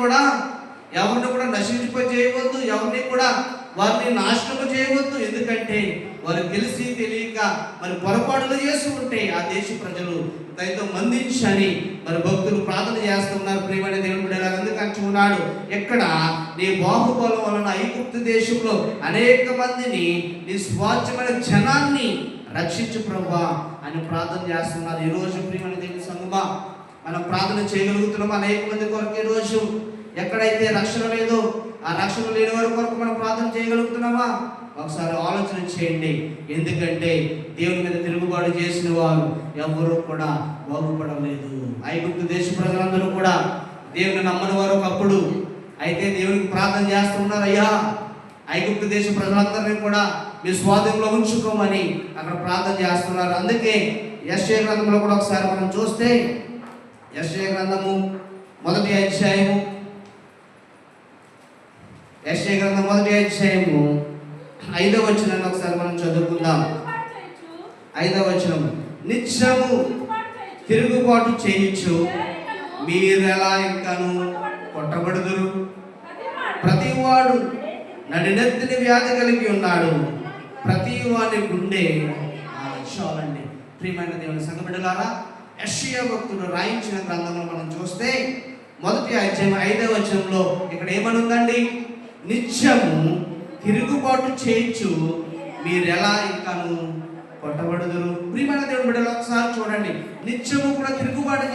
కూడా ఎవరిని కూడా నశించిపోయేయవద్దు, ఎవరిని కూడా వారిని నాశనం చేయవద్దు. ఎందుకంటే వారు తెలిసి తెలియక మరి పొరపాటులు చేస్తూ ఉంటే ఆ దేశ ప్రజలు దయతో మందించని మరి భక్తులు ప్రార్థన చేస్తున్నారు. ప్రియమైన దేవుని బిడ్డలారా, అందుకని ఉన్నాడు ఎక్కడ నీ బాహుబలం వలన ఐగుప్తు దేశంలో అనేక మందిని నీ స్వాస్థ్యమైన జనాన్ని రక్షించు ప్రభువా అని ప్రార్థన చేస్తున్నారు. ఈరోజు ప్రియమైన దేవుని సంగమా మనం ప్రార్థన చేయగలుగుతున్నాం అనేక మంది కొరకు. ఈరోజు ఎక్కడైతే రక్షణ లేదో ఆ రక్షణ లేని వారి కొరకు మనం ప్రార్థన చేయగలుగుతున్నామా? ఒకసారి ఆలోచన చేయండి. ఎందుకంటే దేవుని మీద తిరుగుబాటు చేసిన వారు ఎవరు కూడా బాగుపడలేదు. ఐగుప్తు దేశ ప్రజలందరూ కూడా దేవుని నమ్మని వారు ఒకప్పుడు. అయితే దేవునికి ప్రార్థన చేస్తున్నారు, అయ్యా ఐగుప్తు దేశ ప్రజలందరినీ కూడా మీ స్వాధీనంలో ఉంచుకోమని అక్కడ ప్రార్థన చేస్తున్నారు. అందుకే యెషయా గ్రంథంలో కూడా ఒకసారి మనం చూస్తే యెషయా గ్రంథము 1వ అధ్యాయము, యెషయా గ్రంథం 1వ అధ్యాయము 5వ వచనాన్ని ఒకసారి మనం చదువుకుందాం. 5వ వచనం, నిత్యము తిరుగుబాటు చేయించు మీరెలా ఇంకను కొట్టబడుదురు. ప్రతివాడు నడినెత్తిని వ్యాధి కలిగి ఉన్నాడు, ప్రతి వాడి గుండె చాలండి. ప్రియమైన దేవుని సంఘ బిడ్డలారా, యెషయా భక్తుడు రాయించిన గ్రంథంలో మనం చూస్తే 1వ అధ్యాయం 5వ వచనంలో ఇక్కడ ఏమని ఉందండి? నిత్యము తిరుగుబాటు చేయించు మీరెలా ఇంకాను కొట్టబడుదురు. ప్రియమైన దేవుని బిడ్డలు ఒకసారి చూడండి, నిత్యము కూడా తిరుగుబాటు